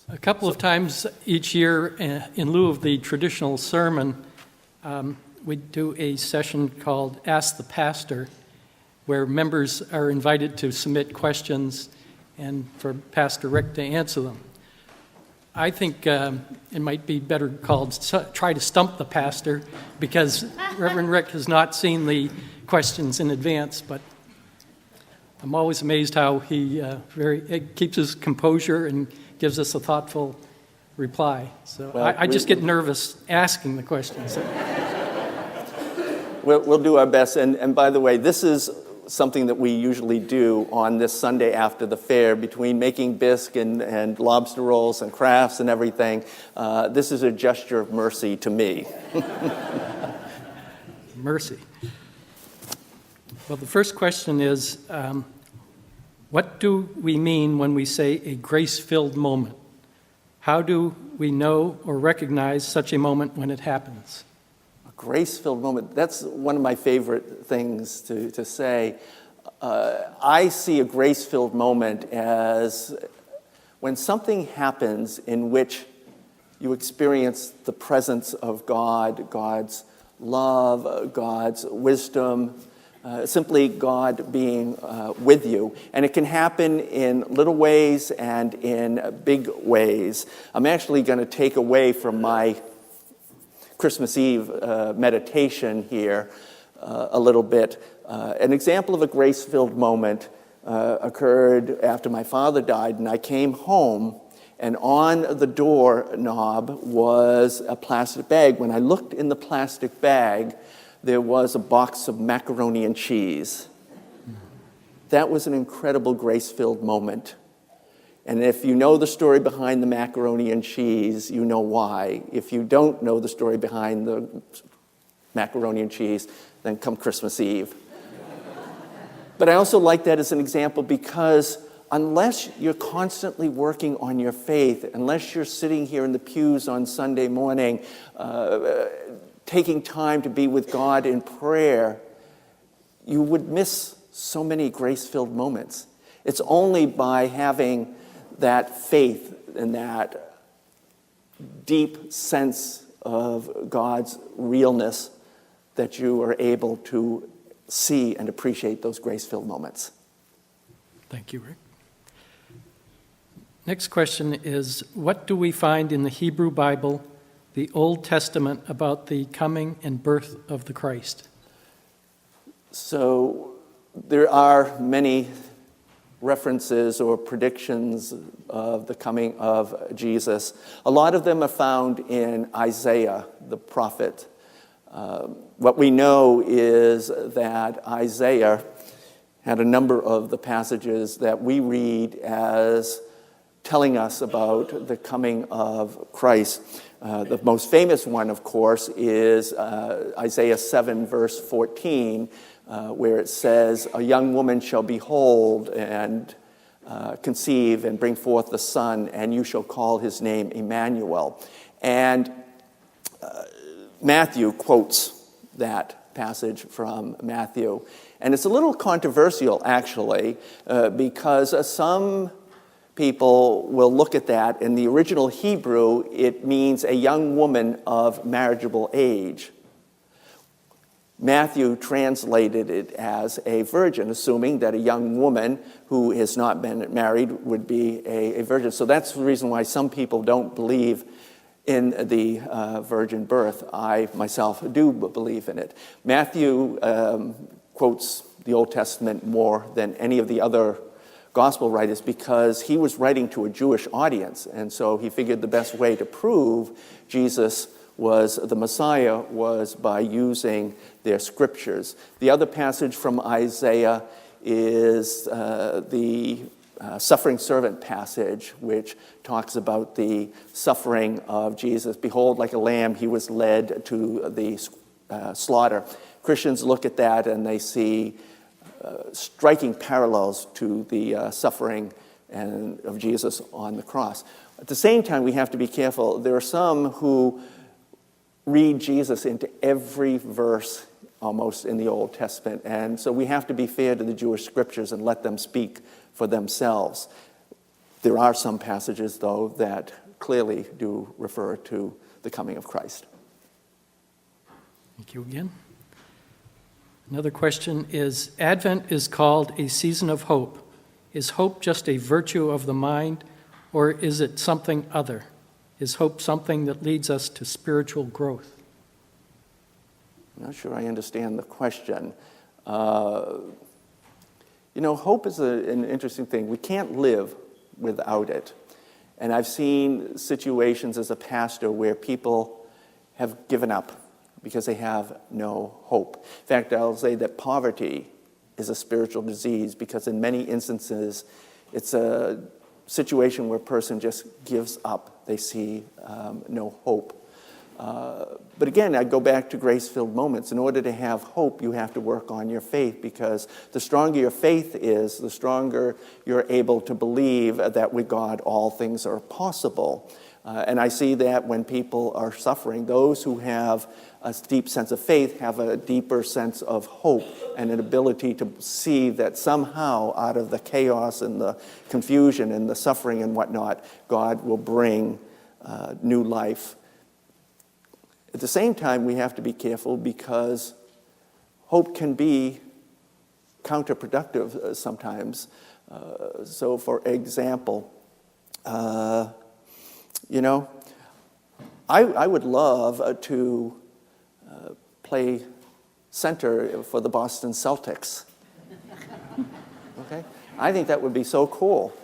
A couple of times each year, in lieu of the traditional sermon, we do a session called Ask the Pastor, where members are invited to submit questions and for Pastor Rick to answer them. I think it might be better called Try to Stump the Pastor, because Reverend Rick has not seen the questions in advance, but I'm always amazed how he keeps his composure and gives us a thoughtful reply. So well, I just get nervous asking the questions. We'll do our best. And by the way, this is something that we usually do on this Sunday after the fair, between making bisque and lobster rolls and crafts and everything. This is a gesture of mercy to me. Mercy. Well, the first question is, what do we mean when we say a grace-filled moment? How do we know or recognize such a moment when it happens? A grace-filled moment, that's one of my favorite things to say. I see a grace-filled moment as when something happens in which you experience the presence of God, God's love, God's wisdom, simply God being with you. And it can happen in little ways and in big ways. I'm actually going to take away from my Christmas Eve meditation here a little bit. An example of a grace-filled moment occurred after my father died, and I came home, and on the doorknob was a plastic bag. When I looked in the plastic bag, there was a box of macaroni and cheese. That was an incredible grace-filled moment. And if you know the story behind the macaroni and cheese, you know why. If you don't know the story behind the macaroni and cheese, then come Christmas Eve. But I also like that as an example because unless you're constantly working on your faith, unless you're sitting here in the pews on Sunday morning, taking time to be with God in prayer, you would miss so many grace-filled moments. It's only by having that faith and that deep sense of God's realness that you are able to see and appreciate those grace-filled moments. Thank you, Rick. Next question is, what do we find in the Hebrew Bible, the Old Testament, about the coming and birth of the Christ? So there are many references or predictions of the coming of Jesus. A lot of them are found in Isaiah, the prophet. What we know is that Isaiah had a number of the passages that we read as telling us about the coming of Christ. The most famous one, of course, is Isaiah 7, verse 14, where it says, "A young woman shall behold and conceive and bring forth the son, and you shall call his name Emmanuel." And Matthew quotes that passage from Matthew. And it's a little controversial, actually, because some people will look at that. In the original Hebrew, it means a young woman of marriageable age. Matthew translated it as a virgin, assuming that a young woman who has not been married would be a virgin. So that's the reason why some people don't believe in the virgin birth. I myself do believe in it. Matthew quotes the Old Testament more than any of the other gospel writers because he was writing to a Jewish audience, and so he figured the best way to prove Jesus was the Messiah was by using their scriptures. The other passage from Isaiah is the suffering servant passage, which talks about the suffering of Jesus. "Behold, like a lamb, he was led to the slaughter." Christians look at that and they see striking parallels to the suffering of Jesus on the cross. At the same time, we have to be careful. There are some who read Jesus into every verse almost in the Old Testament, and so we have to be fair to the Jewish scriptures and let them speak for themselves. There are some passages, though, that clearly do refer to the coming of Christ. Thank you again. Another question is, Advent is called a season of hope. Is hope just a virtue of the mind, or is it something other? Is hope something that leads us to spiritual growth? I'm not sure I understand the question. Hope is an interesting thing. We can't live without it. And I've seen situations as a pastor where people have given up because they have no hope. In fact, I'll say that poverty is a spiritual disease because in many instances, it's a situation where a person just gives up. They see no hope. But again, I go back to grace-filled moments. In order to have hope, you have to work on your faith, because the stronger your faith is, the stronger you're able to believe that with God all things are possible. And I see that when people are suffering, those who have a deep sense of faith have a deeper sense of hope and an ability to see that somehow out of the chaos and the confusion and the suffering and whatnot, God will bring new life. At the same time, we have to be careful because hope can be counterproductive sometimes. So, for example, I would love to play center for the Boston Celtics. Okay? I think that would be so cool.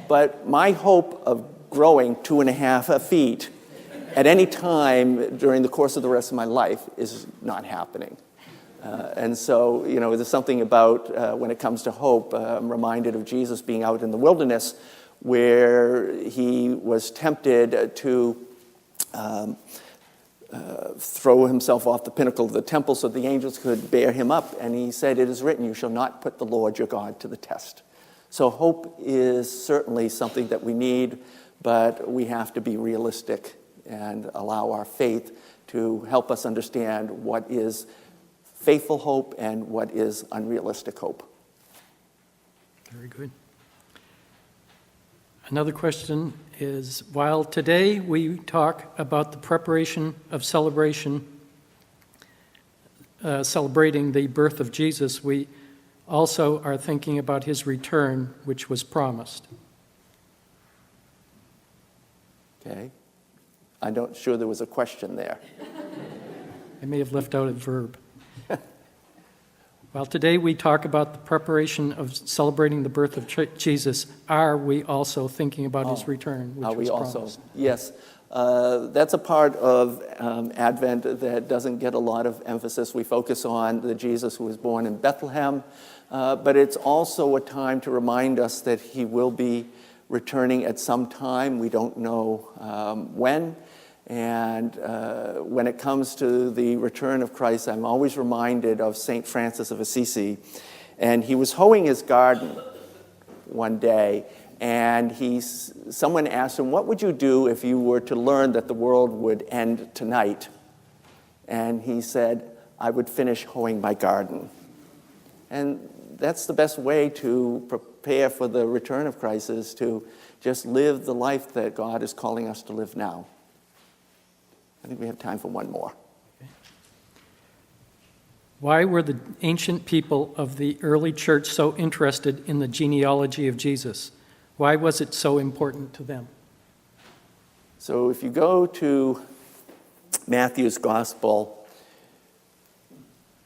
But my hope of growing 2.5 feet at any time during the course of the rest of my life is not happening. And so, there's something about when it comes to hope. I'm reminded of Jesus being out in the wilderness where he was tempted to throw himself off the pinnacle of the temple so the angels could bear him up. And he said, "It is written, you shall not put the Lord your God to the test." So hope is certainly something that we need, but we have to be realistic and allow our faith to help us understand what is faithful hope and what is unrealistic hope. Very good. Another question is, while today we talk about the preparation of celebrating the birth of Jesus, we also are thinking about his return, which was promised. Okay. I'm not sure there was a question there. I may have left out a verb. While today we talk about the preparation of celebrating the birth of Jesus, are we also thinking about his return, which was promised? Yes. That's a part of Advent that doesn't get a lot of emphasis. We focus on the Jesus who was born in Bethlehem, but it's also a time to remind us that he will be returning at some time. We don't know when. And when it comes to the return of Christ, I'm always reminded of St. Francis of Assisi. And he was hoeing his garden one day, and someone asked him, "What would you do if you were to learn that the world would end tonight?" And he said, "I would finish hoeing my garden." And that's the best way to prepare for the return of Christ, is to just live the life that God is calling us to live now. I think we have time for one more. Okay. Why were the ancient people of the early church so interested in the genealogy of Jesus? Why was it so important to them? So if you go to Matthew's Gospel,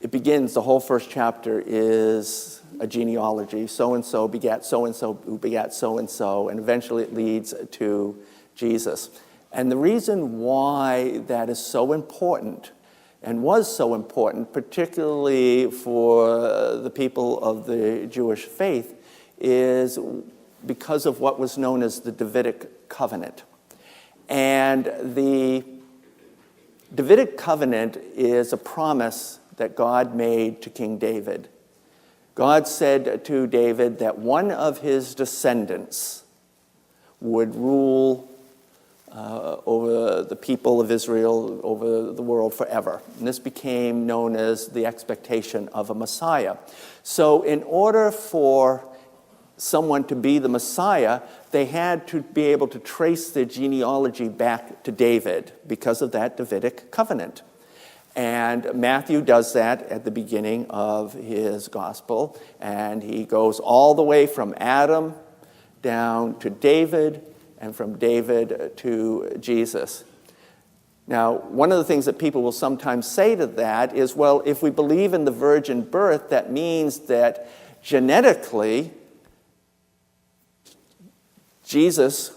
it begins, the whole first chapter is a genealogy. So-and-so begat so-and-so who begat so-and-so, and eventually it leads to Jesus. And the reason why that is so important, and was so important, particularly for the people of the Jewish faith, is because of what was known as the Davidic covenant. And the Davidic covenant is a promise that God made to King David. God said to David that one of his descendants would rule over the people of Israel, over the world forever. And this became known as the expectation of a Messiah. So in order for someone to be the Messiah, they had to be able to trace their genealogy back to David because of that Davidic covenant. And Matthew does that at the beginning of his gospel, and he goes all the way from Adam down to David, and from David to Jesus. Now, one of the things that people will sometimes say to that is, well, if we believe in the virgin birth, that means that genetically, Jesus'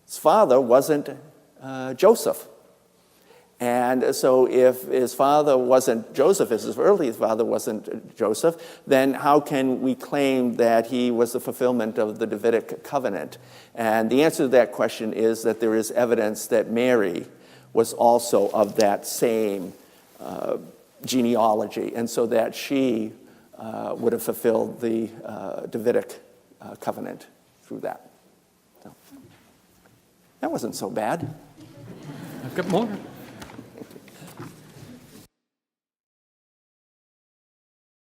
father wasn't Joseph. And so if his father wasn't Joseph, his earthly father wasn't Joseph, then how can we claim that he was the fulfillment of the Davidic covenant? And the answer to that question is that there is evidence that Mary was also of that same genealogy, and so that she would have fulfilled the Davidic covenant through that. So, that wasn't so bad. I've got more.